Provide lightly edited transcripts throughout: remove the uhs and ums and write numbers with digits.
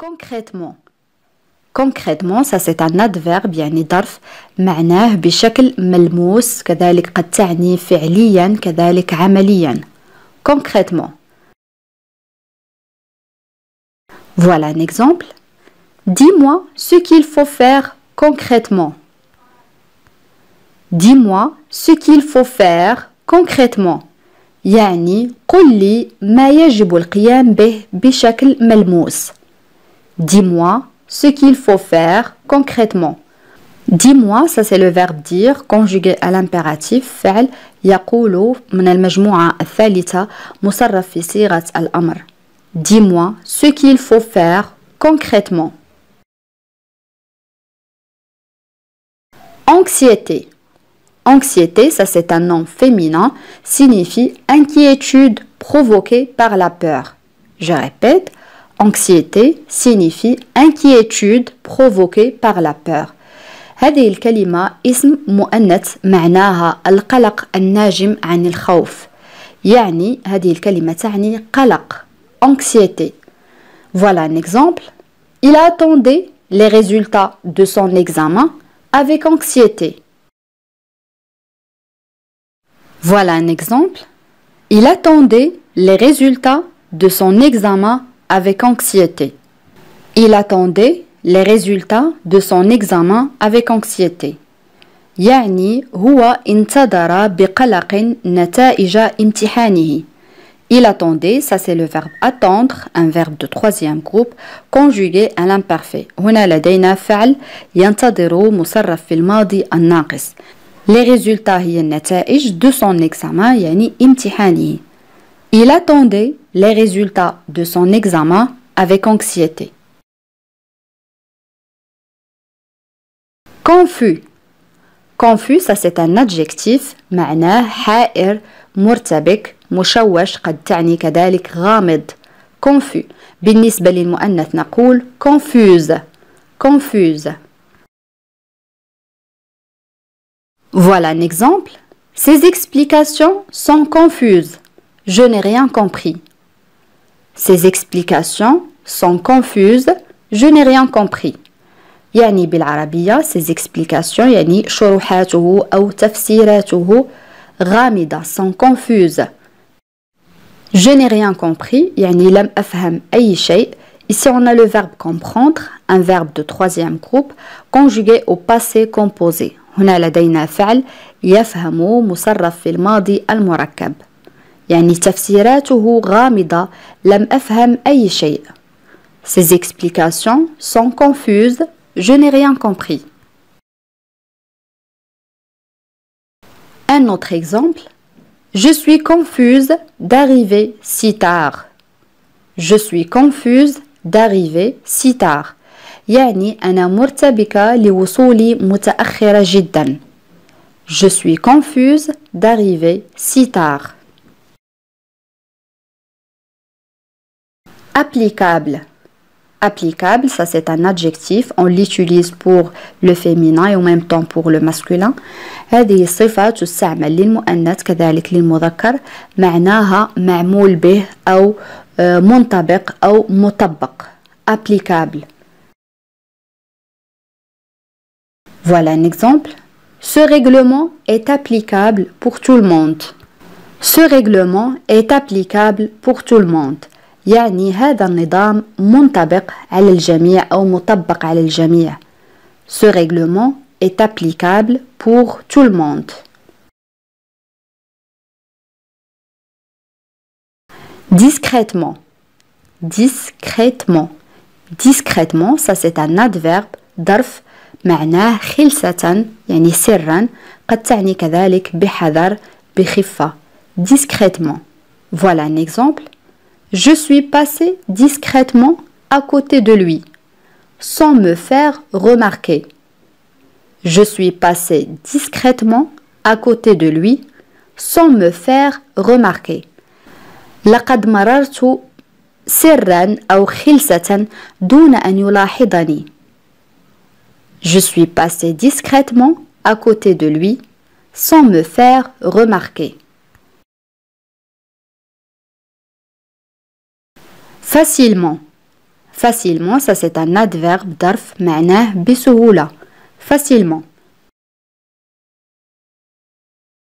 concrètement. Concrètement, ça c'est un adverbe يعني ظرف معناه بشكل ملموس كذلك قد تعني فعليا كذلك عمليا. Concrètement. Voilà un exemple. Dis-moi ce qu'il faut faire concrètement. Dis-moi ce qu'il faut faire concrètement. يعني قل لي ما يجب القيام به بشكل ملموس. Dis-moi ce qu'il faut faire concrètement. Dis-moi, ça c'est le verbe dire conjugué à l'impératif فعل يقول من المجموعة الثالثة مصرف في صيغة الأمر. Dis-moi ce qu'il faut faire concrètement. Anxiété. Anxiété, ça c'est un nom féminin, signifie inquiétude provoquée par la peur. Je répète, anxiété signifie inquiétude provoquée par la peur. هذه الكلمة اسم مؤنث معناها القلق الناجم عن الخوف. يعني هذه الكلمة تعني قلق, anxiété. Voilà un exemple. Il attendait les résultats de son examen avec anxiété. Voilà un exemple. Il attendait les résultats de son examen avec anxiété. Il attendait les résultats de son examen avec anxiété. يعني هو انتظر بقلق نتائج امتحانه. Il attendait, ça c'est le verbe attendre, un verbe de troisième groupe, conjugué à l'imparfait. هنا لدينا فعل ينتظر مصرف في الماضي الناقص. Les résultats هي النتائج de son examen يعني امتحانه. Il attendait les résultats de son examen avec anxiété. Confus. Confus, ça c'est un adjectif معناه حائر مرتبك مشوش قد تعني كذلك غامض. Confus. بالنسبة للمؤنث نقول confuse. Confuse. Voilà un exemple. Ces explications sont confuses. Je n'ai rien compris. Ces explications sont confuses. Je n'ai rien compris. يعني بالعربية ces explications يعني شروحاته أو تفسيراته غامضة sont confuses. Je n'ai rien compris يعني لم أفهم أي شيء. Ici on a le verbe comprendre, un verbe de troisième groupe conjugué au passé composé. هنا لدينا فعل يفهم مصرف في الماضي المركب. يعني تفسيراته غامضة لم أفهم أي شيء. Ces explications sont confuses. Je n'ai rien compris. Un autre exemple. Je suis confuse d'arriver si tard. Je suis confuse d'arriver si tard. يعني أنا مرتبكة لوصولي متأخرة جدا. Je suis confuse d'arriver si tard. Applicable. Applicable, ça c'est un adjectif, on l'utilise pour le féminin et en même temps pour le masculin. هذه الصفة تستعمل للمؤنث كذلك للمذكر معناها معمول به أو منطبق أو مطبق. Applicable. Voilà un exemple. Ce règlement est applicable pour tout le monde. Ce règlement est applicable pour tout le monde. يعني هذا النظام منطبق على الجميع أو مطبق على الجميع. Ce règlement est applicable pour tout le monde. Discrètement. Discrètement. Discrètement, ça c'est un adverbe ظرف معناه خلسة يعني سرا قد تعني كذلك بحذر بخفة. Discrètement. Voilà un exemple. Je suis passé discrètement à côté de lui, sans me faire remarquer. Je suis passé discrètement à côté de lui, sans me faire remarquer. لقد مررت سرا أو خلسة دون أن يلاحظني. Je suis passé discrètement à côté de lui, sans me faire remarquer. Facilement. Facilement, ça c'est un adverbe ظرف معناه بسهولة. Facilement.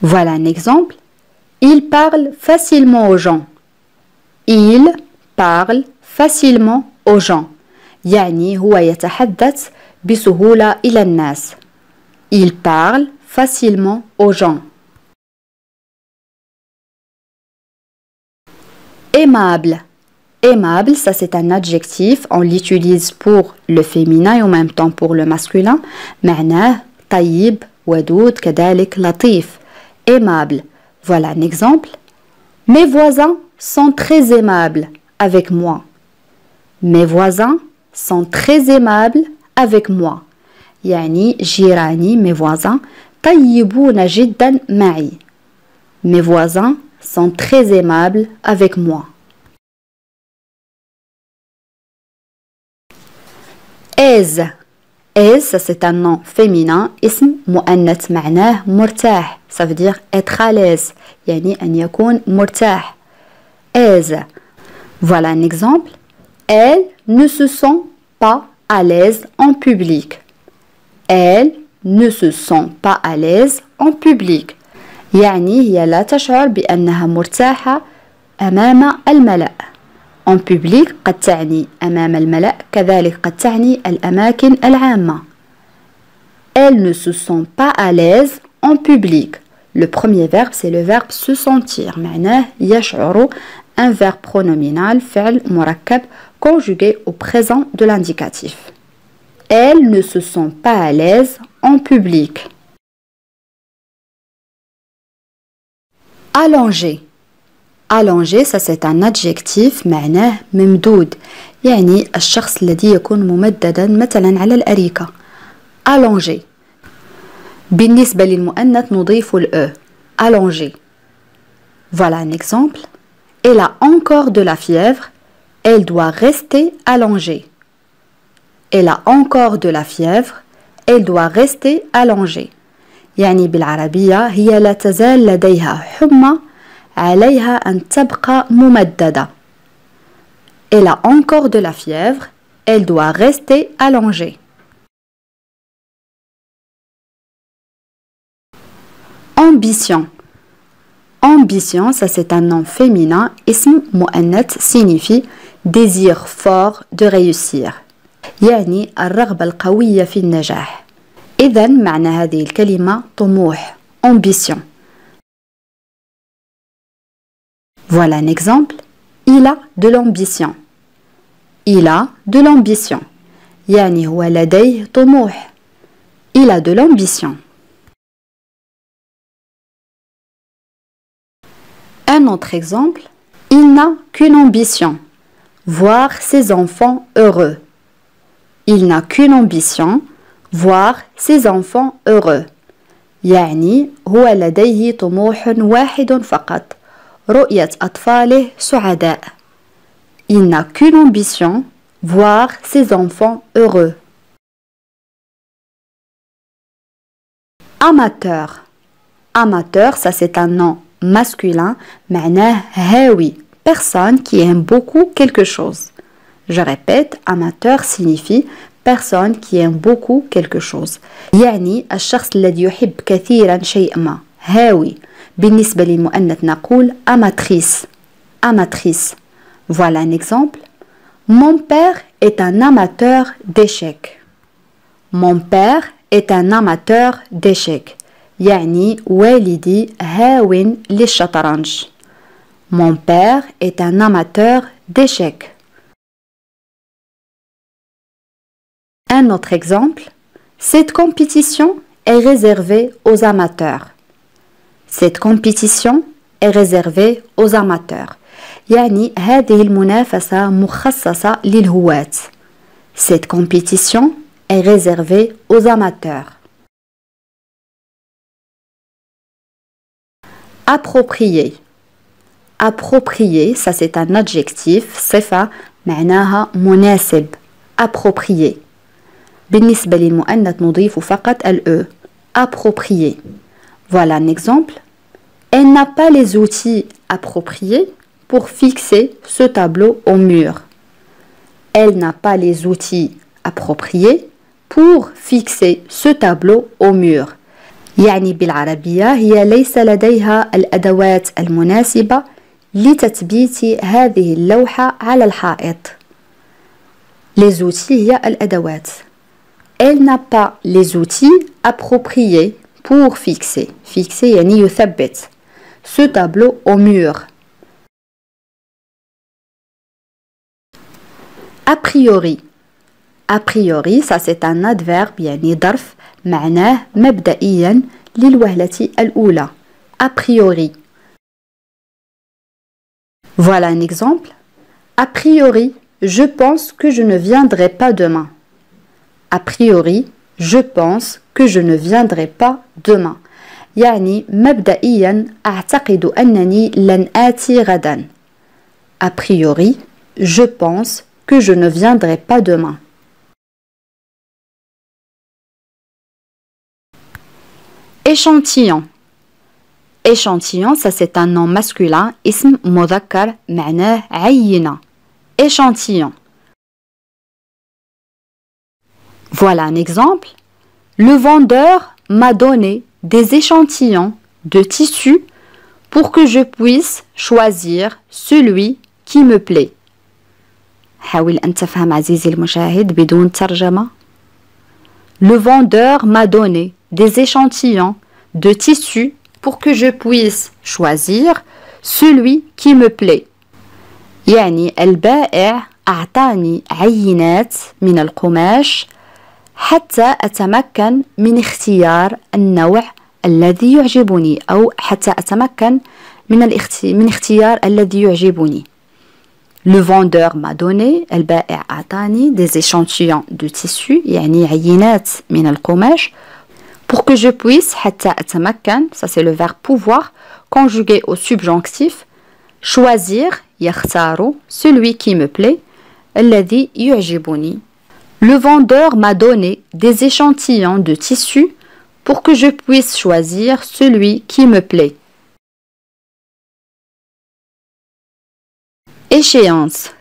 Voilà un exemple. Il parle facilement aux gens. Il parle facilement aux gens. يعني هو يتحدث بسهولة إلى الناس. Il parle facilement aux gens. Aimable. Aimable, ça c'est un adjectif. On l'utilise pour le féminin et en même temps pour le masculin. معناه طيب ودود كذلك لطيف. Aimable. Voilà un exemple. Mes voisins sont très aimables avec moi. Mes voisins sont très aimables avec moi. يعني جيراني mes voisins طيبون جدا معي. Mes voisins sont très aimables avec moi. Aise. Aise, ça c'est un nom féminin. اسم مؤنث معناه مرتاح. Ça veut dire être à l'aise. يعني أن يكون مرتاح. Aise. Voilà un exemple. Elle ne se sent pas à l'aise en public. Elle ne se sent pas à l'aise en public. يعني هي لا تشعر بأنها مرتاحة أمام الملأ. En public قد تعني أمام الملأ كذلك قد تعني الأماكن العامة. Elle ne se sent pas à l'aise en public. Le premier verbe c'est le verbe se sentir. معناه يشعر. Un verbe pronominal فعل مركب conjugué au présent de l'indicatif. Elle ne se sent pas à l'aise en public. Allonger. Allonger, ça c'est un adjectif معناه ممدود. يعني الشخص الذي يكون ممددا مثلا على الأريكة. Allonger. بالنسبة للمؤنث نضيف ال e. Allonger. Voilà un exemple. Elle a encore de la fièvre. Elle doit rester allongée. Elle a encore de la fièvre. Elle doit rester allongée. يعني بالعربية هي لا تزال لديها حمى عليها أن تبقى ممددة. Elle a encore de la fièvre. Elle doit rester allongée. Ambition. Ambition, ça c'est un nom féminin. اسم مؤنث signifie désir fort de réussir. يعني الرغبة القوية في النجاح. إذن معنى هذه الكلمة طموح. Ambition. Voilà un exemple. Il a de l'ambition. Il a de l'ambition. يعني هو لديه طموح. Il a de l'ambition. Un autre exemple. Il n'a qu'une ambition. Voir ses enfants heureux. Il n'a qu'une ambition. Voir ses enfants heureux. يعني هو لديه طموح واحد فقط. رؤية أطفاله سعداء. Il n'a qu'une ambition. Voir ses enfants heureux. Amateur. Amateur, ça c'est un nom masculin. معناه هاوي. Personne qui aime beaucoup quelque chose. Je répète, amateur signifie personne qui aime beaucoup quelque chose. يعني الشخص الذي يحب كثيرا شيء ما. هاوي. بالنسبة للمؤنث نقول amatrice. Amatrice. Voilà un exemple. Mon père est un amateur d'échecs. Mon père est un amateur d'échecs. يعني والدي هاو للشطرنج. Mon père est un amateur d'échecs. Un autre exemple. Cette compétition est réservée aux amateurs. Cette compétition est réservée aux amateurs. يعني هذه المنافسة مخصصة للهواة. Cette compétition est réservée aux amateurs. Approprié. Approprié, ça c'est un adjectif. صفة معناها مناسب. Approprié. بالنسبة للمؤنث نضيف فقط ال e. Approprié. Voilà un exemple. Elle n'a pas les outils appropriés pour fixer ce tableau au mur. Elle n'a pas les outils appropriés pour fixer ce tableau au mur. يعني بالعربية هي ليس لديها الأدوات المناسبة لتثبيت هذه اللوحة على الحائط. Les outils هي الأدوات. Elle n'a pas les outils appropriés pour fixer. Fixer يعني يثبت ce tableau au mur. A priori. A priori, ça c'est un adverbe يعني ظرف معناه مبدئيا للوهلة الأولى. A priori. Voilà un exemple. A priori, je pense que je ne viendrai pas demain. A priori, je pense que je ne viendrai pas demain. يعني مبدئيا أعتقد أنني لن آتي غدا. A priori, je pense que je ne viendrai pas demain. Échantillon. Échantillon, ça c'est un nom masculin, اسم مذكر معناه عينة. Échantillon. Voilà un exemple. Le vendeur m'a donné des échantillons de tissu pour que je puisse choisir celui qui me plaît. حاول أن تفهم عزيزي المشاهد بدون ترجمة. Le vendeur m'a donné des échantillons de tissu pour que je puisse choisir celui qui me plaît. يعني البائع أعطاني عينات من القماش حتى أتمكن من اختيار النوع الذي يعجبني أو حتى أتمكن من اختيار الذي يعجبني. Le vendeur m'a donné, البائع أعطاني des échantillons de tissu يعني عينات من القماش pour que je puisse حتى أتمكن, ça c'est le verbe pouvoir conjugué au subjonctif, choisir يختار celui qui me plaît الذي يعجبني. Le vendeur m'a donné des échantillons de tissu pour que je puisse choisir celui qui me plaît. Échéance.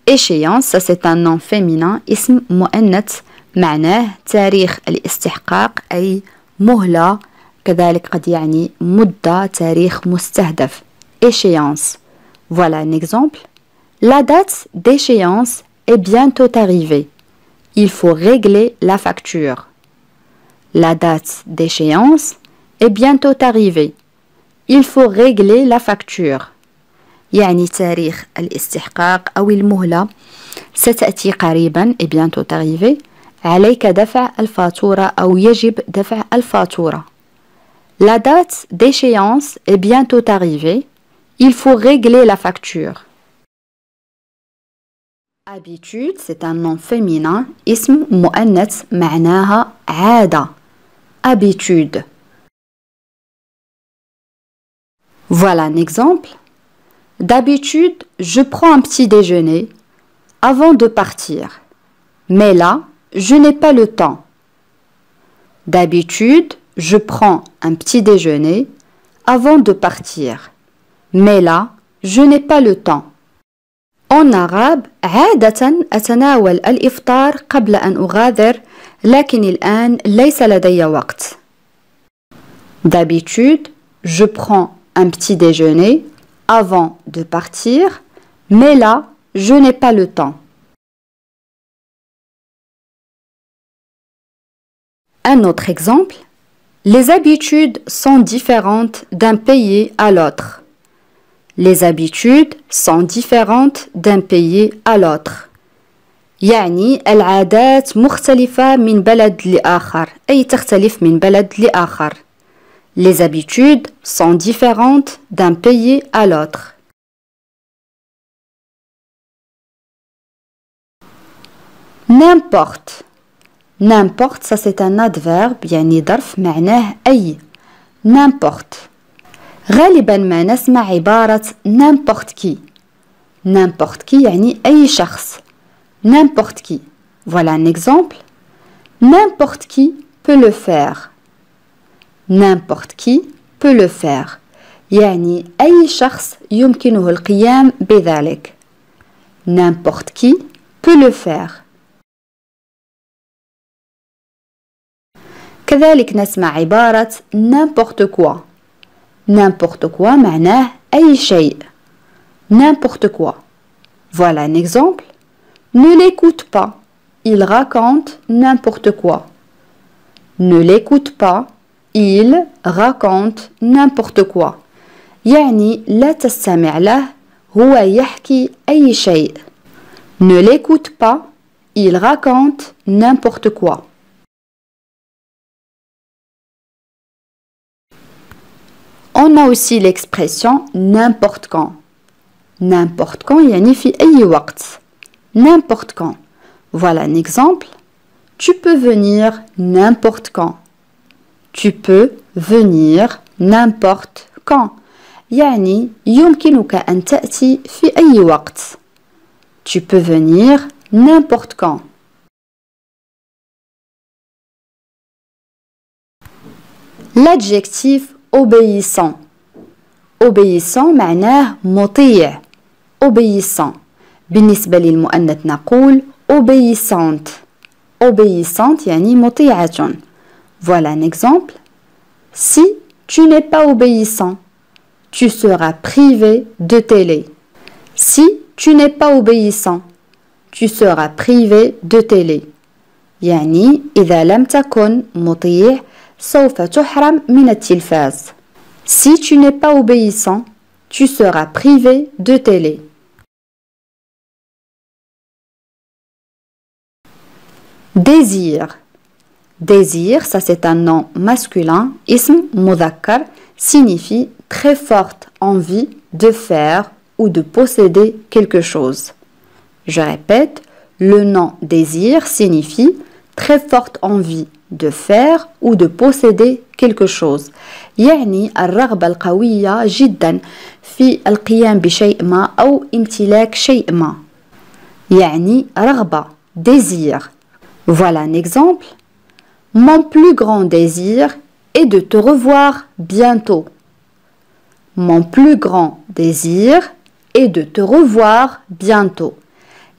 Échéance, ça c'est un nom féminin, اسم مؤنث معناه تاريخ الاستحقاق أي مهلة كذلك قد يعني مدة تاريخ مستهدف. Échéance. Voilà un exemple. La date d'échéance est bientôt arrivée. Il faut régler la facture. La date d'échéance est bientôt arrivée. Il faut régler la facture. يعني تاريخ الاستحقاق أو المهلة ستأتي قريبا et bientôt arrivée. عليك دفع الفاتورة أو يجب دفع الفاتورة. La date d'échéance est bientôt arrivée. Il faut régler la facture. Habitude, c'est un nom féminin, اسم مؤنث معناها عادة. Habitude. Voilà un exemple. D'habitude, je prends un petit déjeuner avant de partir. Mais là, je n'ai pas le temps. D'habitude, je prends un petit déjeuner avant de partir. Mais là, je n'ai pas le temps. En arabe, عادة أتناول الإفطار قبل أن أغادر، لكن الآن ليس لدي وقت. D'habitude, je prends un petit déjeuner avant de partir, mais là, je n'ai pas le temps. Un autre exemple. Les habitudes sont différentes d'un pays à l'autre. Les habitudes sont différentes d'un pays à l'autre. يعني العادات مختلفة من بلد لآخر، أي تختلف من بلد لآخر. Les habitudes sont différentes d'un pays à l'autre. N'importe. N'importe, ça c'est un adverbe يعني ظرف معناه أي. N'importe. غالبا ما نسمع عبارة n'importe qui. N'importe qui يعني أي شخص. N'importe qui. Voilà un exemple. N'importe qui peut le faire. N'importe qui peut le faire. يعني أي شخص يمكنه القيام بذلك. N'importe qui peut le faire. كذلك نسمع عبارة n'importe quoi. N'importe quoi معناه أي شيء. N'importe quoi. Voilà un exemple. Ne l'écoute pas. Il raconte n'importe quoi. Ne l'écoute pas. Il raconte n'importe quoi. يعني لا تستمع له. هو يحكي أي شيء. Ne l'écoute pas. Il raconte n'importe quoi. On a aussi l'expression n'importe quand. N'importe quand يعني في أي وقت. N'importe quand. Voilà un exemple. Tu peux venir n'importe quand. Tu peux venir n'importe quand. يعني يمكنك أن تأتي في أي وقت. Tu peux venir n'importe quand. L'adjectif obéissant. Obéissant معناه مطيع. Obéissant. بالنسبة للمؤنث نقول obéissante. Obéissante يعني مطيعة. Voilà un exemple. Si tu n'es pas obéissant, tu seras privé de télé. Si tu n'es pas obéissant, tu seras privé de télé. يعني إذا لم تكن مطيع سوف تحرم من التلفاز. Si tu n'es pas obéissant, tu seras privé de télé. Désir. Désir, ça c'est un nom masculin, ism mudhakkar, signifie très forte envie de faire ou de posséder quelque chose. Je répète, le nom désir signifie très forte envie de faire ou de posséder quelque chose. يعني الرغبة القوية جدا في القيام بشيء ما أو امتلاك شيء ما. يعني رغبة, désir. Voilà un exemple. Mon plus grand désir est de te revoir bientôt. Mon plus grand désir est de te revoir bientôt.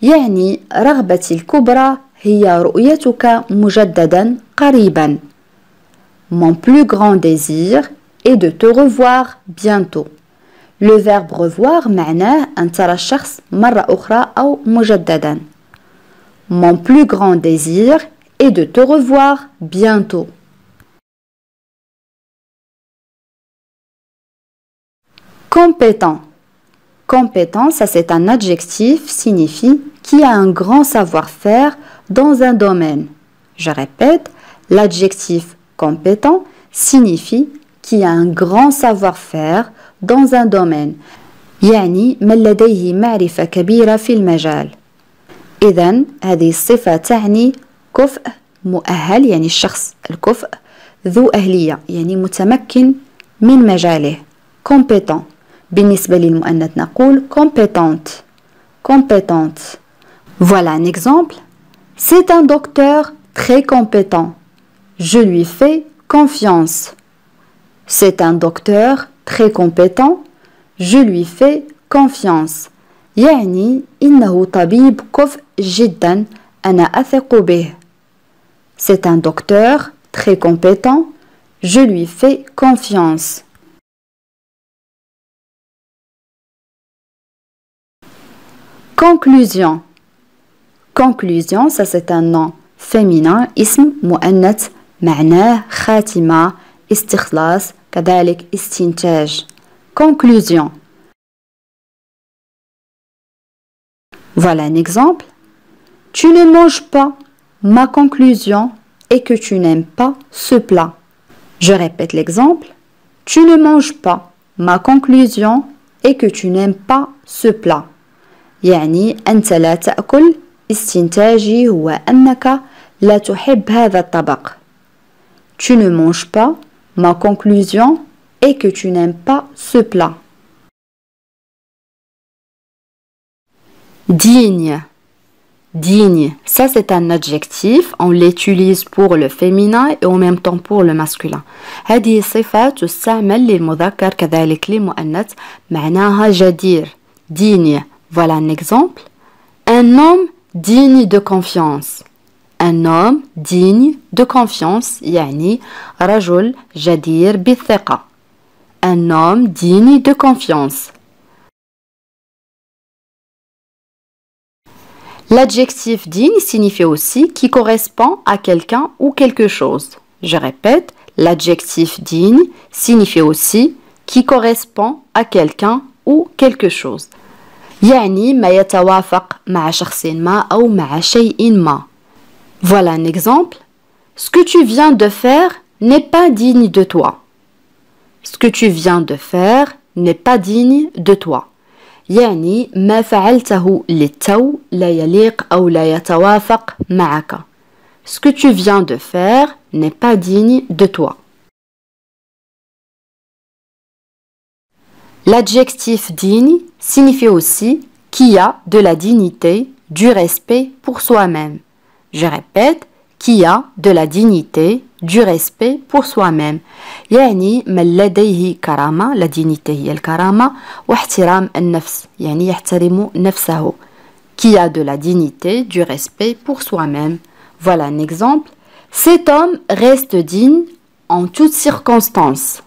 يعني رغبتي الكبرى هي رؤيتك مجددا قريبا. Mon plus grand désir est de te revoir bientôt. Le verbe revoir معناه أن ترى الشخص مرة أخرى أو مجددا. Mon plus grand désir est de te revoir bientôt. Compétent. Compétent, ça c'est un adjectif, signifie qui a un grand savoir-faire dans un domaine. Je répète, l'adjectif compétent signifie qui a un grand savoir-faire dans un domaine. يعني من لديه معرفة كبيرة في المجال. إذن هذه الصفة تعني كفء مؤهل يعني الشخص الكفء ذو أهلية يعني متمكن من مجاله. compétent. بالنسبة للمؤنث نقول compétente. Compétente. Voilà un exemple. C'est un docteur très compétent. Je lui fais confiance. C'est un docteur très compétent. Je lui fais confiance. يعني إنه طبيب كفء جدا أنا أثق به. C'est un docteur très compétent. Je lui fais confiance. Conclusion. Conclusion, ça c'est un nom féminin, اسم مؤنث معناه خاتمة استخلاص كذلك استنتاج. Conclusion. Voilà un exemple. Tu ne manges pas. Ma conclusion est que tu n'aimes pas ce plat. Je répète l'exemple. Tu ne manges pas. Ma conclusion est que tu n'aimes pas ce plat. يعني أنت لا تأكل. استنتاجي هو أنك لا تحب هذا الطبق. Tu ne manges pas. Ma conclusion est que tu n'aimes pas ce plat. Digne. Digne, ça c'est un adjectif, on l'utilise pour le féminin et en même temps pour le masculin. هذه صفة تستعمل للمذكر كذلك للمؤنث معناها جدير. Digne. Voilà un exemple. Un homme digne de confiance. Un homme digne de confiance يعني رجل جدير بالثقة. Un homme digne de confiance. L'adjectif digne signifie aussi qui correspond à quelqu'un ou quelque chose. Je répète, l'adjectif digne signifie aussi qui correspond à quelqu'un ou quelque chose. يعني ما يتوافق مع شخص ما أو مع شيء ما. Voilà un exemple. Ce que tu viens de faire n'est pas digne de toi. Ce que tu viens de faire n'est pas digne de toi. يعني ما فعلته للتو لا يليق أو لا يتوافق معك. Ce que tu viens de faire n'est pas digne de toi. L'adjectif digne signifie aussi qui a de la dignité, du respect pour soi-même. Je répète, qui a de la dignité, du respect pour soi-même. يعني من لديه كرامة، la dignité هي الكرامة، واحترام النفس، يعني يحترم نفسه. Qui a de la dignité, du respect pour soi-même. Voilà un exemple. Cet homme reste digne en toutes circonstances.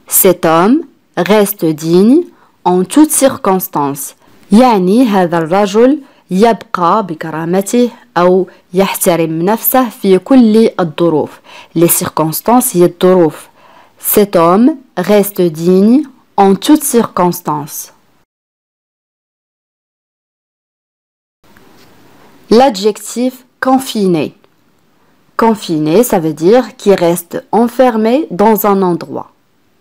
Cet homme reste digne en toutes circonstances. يعني هذا الرجل يبقى بكرامته أو يحترم نفسه في كل الظروف. Les circonstances هي الظروف. Cet homme reste digne en toutes circonstances. L'adjectif confiné. Confiné, ça veut dire qui reste enfermé dans un endroit.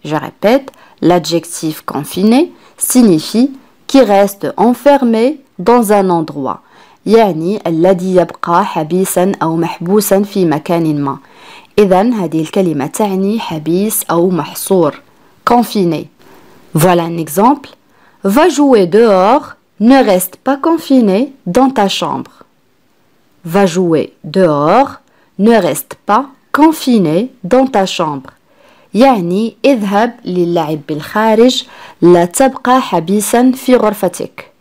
Je répète, l'adjectif confiné signifie qui reste enfermé dans un endroit. يعني الذي يبقى حبيسا أو محبوسا في مكان ما. إذن هذه الكلمة تعني حبيس أو محصور. Confiné. Voilà un exemple. Va jouer dehors, ne reste pas confiné dans ta chambre. Va jouer dehors, ne reste pas confiné dans ta chambre. يعني اذهب للعب بالخارج لا تبقى حبيسا في غرفتك.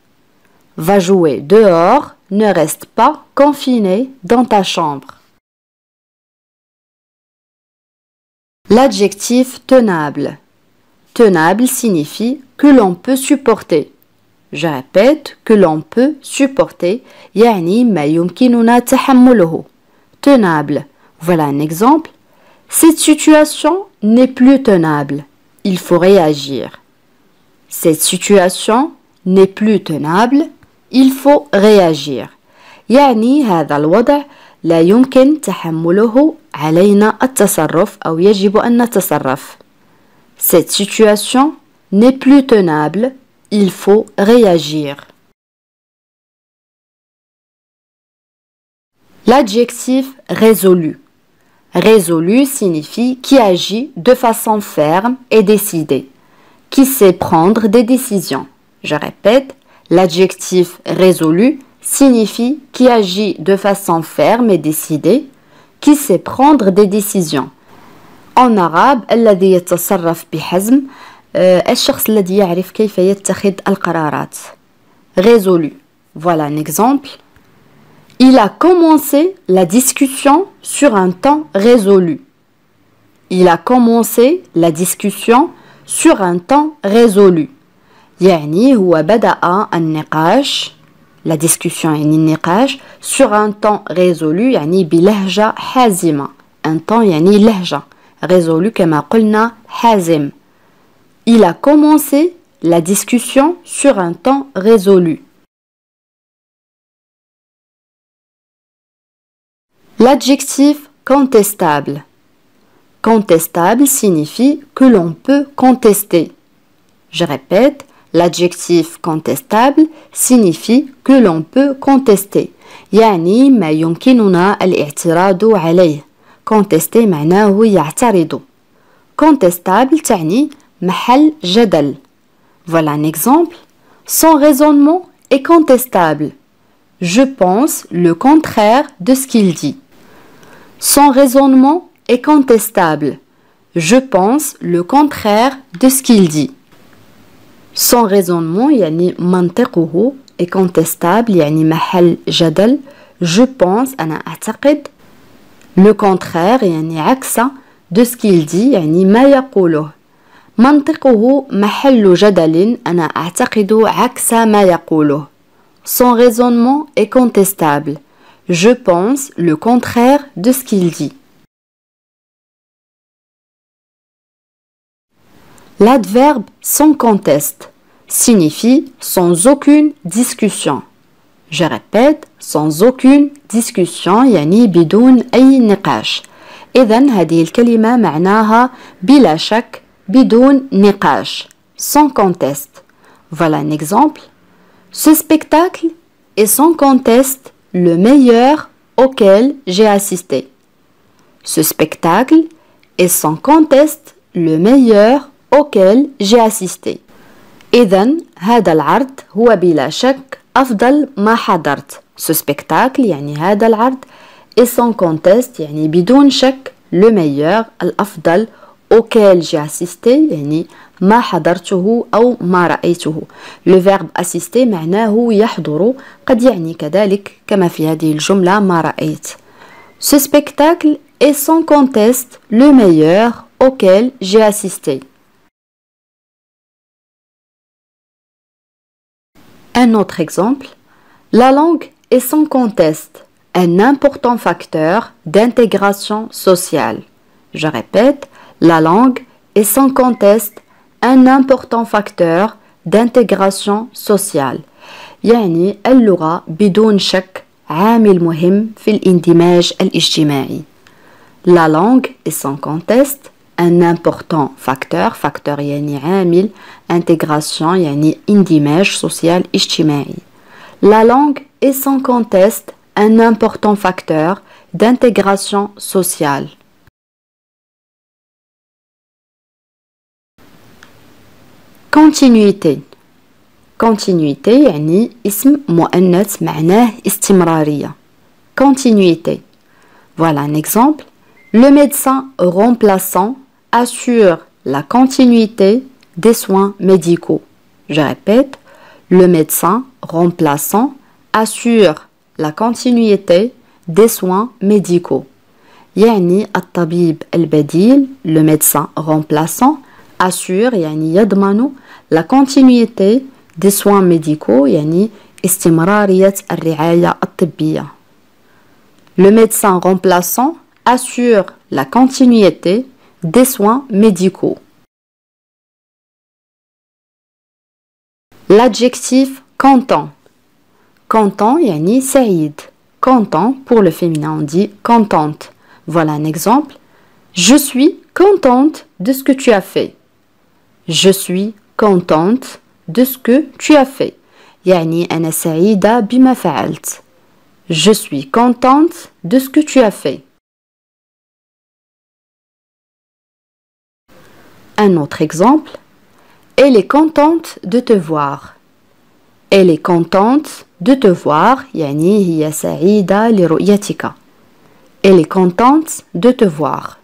Va jouer dehors, ne reste pas confiné dans ta chambre. L'adjectif tenable. Tenable signifie que l'on peut supporter. Je répète, que l'on peut supporter. يعني ما يمكننا تحمله. Tenable. Voilà un exemple. Cette situation n'est plus tenable. Il faut réagir. Cette situation n'est plus tenable. Il faut réagir. يعني هذا الوضع لا يمكن تحمله علينا التصرف أو يجب أن نتصرف. Cette situation n'est plus tenable. Il faut réagir. L'adjectif résolu. Résolu signifie qui agit de façon ferme et décidée, qui sait prendre des décisions. Je répète, l'adjectif résolu signifie qui agit de façon ferme et décidée, qui sait prendre des décisions. En arabe, الذي يتصرف بحزم الشخص الذي يعرف كيف يتخذ القرارات. Résolu. Voilà un exemple. Il a commencé la discussion sur un temps résolu. Il a commencé la discussion sur un temps résolu. يعني هو بدأ النقاش la discussion يعني النقاش sur un temps résolu يعني بلهجة حازمة. Un temps يعني لهجة. Résolu كما قلنا حازم. Il a commencé la discussion sur un temps résolu. L'adjectif contestable. Contestable signifie que l'on peut contester. Je répète, l'adjectif contestable signifie que l'on peut contester. يعني ما يمكننا الاعتراض عليه. Contester معناه يعترض. Contestable تعني محل جدل. Voilà un exemple. Son raisonnement est contestable. Je pense le contraire de ce qu'il dit. Son raisonnement est contestable. Je pense le contraire de ce qu'il dit. Son raisonnement يعني منطقه est contestable يعني محل جدل. Je pense أنا أعتقد. Le contraire يعني عكس de ce qu'il dit يعني ما يقوله. منطقه محل جدل أنا أعتقد عكس ما يقوله. Son raisonnement est contestable. Je pense le contraire de ce qu'il dit. L'adverbe sans conteste signifie sans aucune discussion. Je répète, sans aucune discussion يعني بدون أي نقاش. إذن هذه الكلمة معناها بلا شك بدون نقاش. Sans conteste. Voilà un exemple. Ce spectacle est sans conteste le meilleur auquel j'ai assisté. Ce spectacle est sans conteste le meilleur auquel j'ai assisté. إذن هذا العرض هو بلا شك أفضل ما حضرت. Ce spectacle يعني هذا العرض est sans conteste يعني بدون شك le meilleur الأفضل auquel j'ai assisté يعني ما حضرته أو ما رأيته. Le verbe assister معناه يحضر قد يعني كذلك كما في هذه الجملة ما رأيت. Ce spectacle est sans conteste le meilleur auquel j'ai assisté. Un autre exemple, la langue est sans conteste un important facteur d'intégration sociale. Je répète, la langue est sans conteste un important facteur d'intégration sociale. يعني اللغة بدون شك عامل مهم في الاندماج الاجتماعي. La langue est sans conteste un important facteur. Facteur يعني عامل. Intégration يعني اندماج social اجتماعي. La langue est sans conteste un important facteur d'intégration sociale. Continuité. Continuité يعني اسم مؤنث معناه استمرارية. Continuité. Voilà un exemple. Le médecin remplaçant assure la continuité des soins médicaux. Je répète, le médecin remplaçant assure la continuité des soins médicaux. يعني الطبيب البديل le médecin remplaçant assure يعني يضمن la continuité des soins médicaux يعني استمرارية الرعاية الطبية. Le médecin remplaçant assure la continuité des soins médicaux. L'adjectif content. Content يعني سعيد. Content pour le féminin on dit contente. Voilà un exemple. Je suis contente de ce que tu as fait. Je suis contente de ce que tu as fait. يعني أنا سعيدة بما فعلت. Je suis contente de ce que tu as fait. Un autre exemple. Elle est contente de te voir. Elle est contente de te voir. يعني هي سعيدة لرؤيتك. Elle est contente de te voir.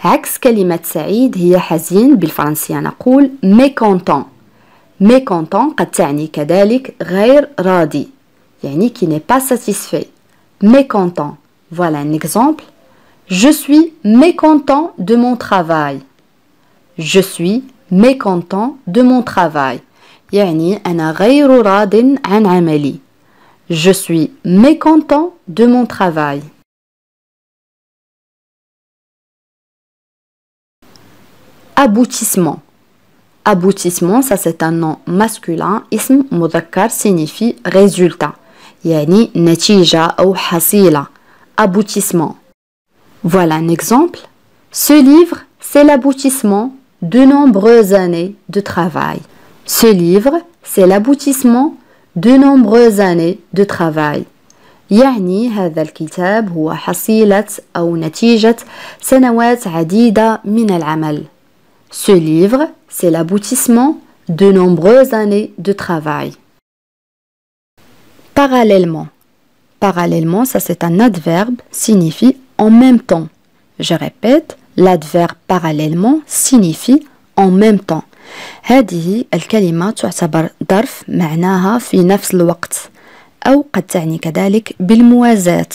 عكس كلمة سعيد هي حزين. بالفرنسية نقول mécontent. Mécontent قد تعني كذلك غير راضي. يعني qui n'est pas satisfait. Mécontent. Voilà un exemple. Je suis mécontent de mon travail. Je suis mécontent de mon travail. يعني أنا غير راض عن عملي. Je suis mécontent de mon travail. Aboutissement. Aboutissement, ça c'est un nom masculin. اسم مذكر signifie résultat. يعني نتيجة أو حصيلة. Aboutissement. Voilà un exemple. Ce livre, c'est l'aboutissement de nombreuses années de travail. Ce livre, c'est l'aboutissement de nombreuses années de travail. يعني هذا الكتاب هو حصيلة أو نتيجة سنوات عديدة من العمل. Ce livre, c'est l'aboutissement de nombreuses années de travail. Parallèlement. Parallèlement, ça c'est un adverbe, signifie en même temps. Je répète, l'adverbe parallèlement signifie en même temps. هذه الكلمة تعتبر ظرف معناها في نفس الوقت أو قد تعني كذلك بالموازاة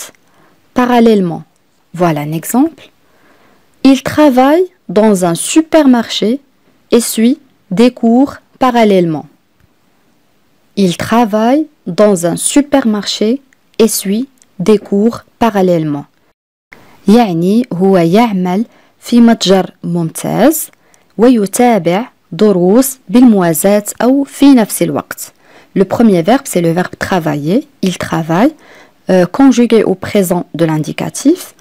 parallèlement. Voilà un exemple. Il travaille dans un supermarché et suit des cours parallèlement. Il travaille dans un supermarché et suit des cours parallèlement. يعني هو يعمل في متجر ممتاز ويتابع دروس بالموازاة أو في نفس الوقت. Le premier verbe, c'est le verbe travailler. Il travaille, conjugué au présent de l'indicatif.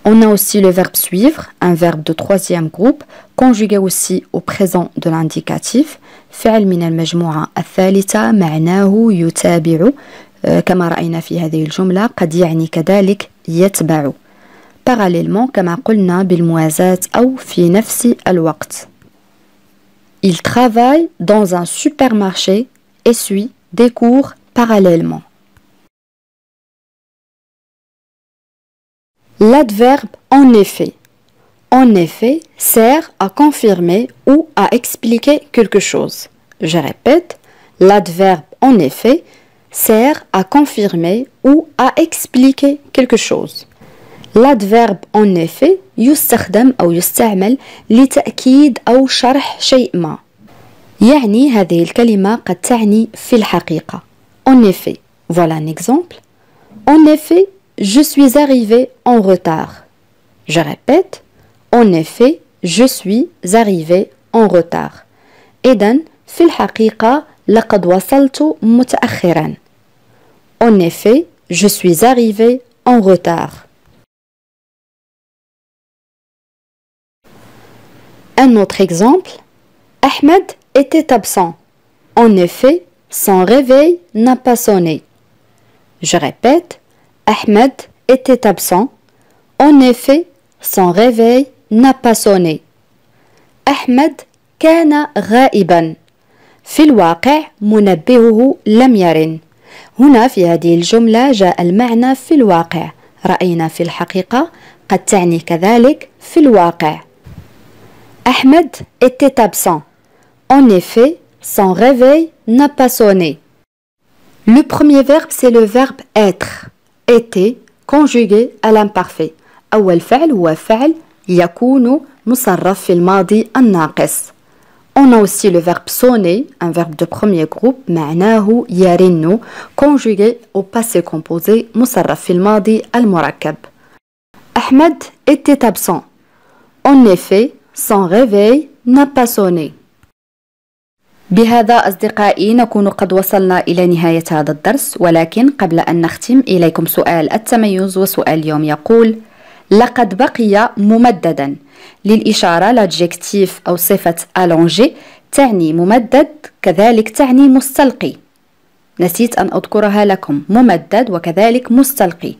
On a aussi le verbe suivre, un verbe de troisième groupe, conjugué aussi au présent de l'indicatif. فعل من المجموعة الثالثة معناه يتابع. كما رأينا في هذه الجملة قد يعني كذلك يتبع. Parallèlement كما قلنا بالموازاة أو في نفس الوقت. Il travaille dans un supermarché et suit des cours parallèlement. L'adverbe en effet. En effet sert à confirmer ou à expliquer quelque chose. Je répète, l'adverbe en effet sert à confirmer ou à expliquer quelque chose. L'adverbe en effet يستخدم أو يستعمل لتأكيد أو شرح شيء ما. يعني هذه الكلمة قد تعني في الحقيقة. En effet, voilà un exemple. En effet, je suis arrivé en retard. Je répète, en effet, je suis arrivé en retard. إذن في الحقيقة لقد وصلت متأخرا. En effet, je suis arrivé en retard. Un autre exemple, Ahmed était absent. En effet, son réveil n'a pas sonné. Je répète, Ahmed était absent. En effet, son réveil n'a pas sonné. أحمد كان غائبا. في الواقع منبهه لم يرن. هنا في هذه الجملة جاء المعنى في الواقع. رأينا في الحقيقة قد تعني كذلك في الواقع. Ahmed était absent. En effet, son réveil n'a pas sonné. Le premier verbe, c'est le verbe être. Était, conjugué à l'imparfait. أول فعل هو فعل يكون مصرف في الماضي الناقص. On a aussi le verbe sonner, un verbe de premier groupe, معناه يرن, conjugué au passé composé مصرف في الماضي المركب. Ahmed était absent. En effet, son réveil n'a pas sonné. بهذا أصدقائي نكون قد وصلنا إلى نهاية هذا الدرس، ولكن قبل أن نختم إليكم سؤال التميز. وسؤال اليوم يقول: لقد بقي ممددا. للإشارة لادجكتيف أو صفة allongé تعني ممدد، كذلك تعني مستلقي. نسيت أن أذكرها لكم، ممدد وكذلك مستلقي.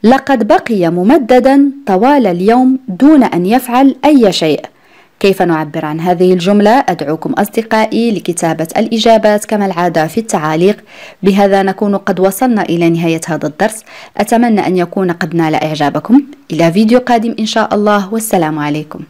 لقد بقي ممددا طوال اليوم دون أن يفعل أي شيء. كيف نعبر عن هذه الجملة؟ أدعوكم أصدقائي لكتابة الإجابات كما العادة في التعاليق. بهذا نكون قد وصلنا إلى نهاية هذا الدرس. أتمنى أن يكون قد نال إعجابكم. إلى فيديو قادم إن شاء الله، والسلام عليكم.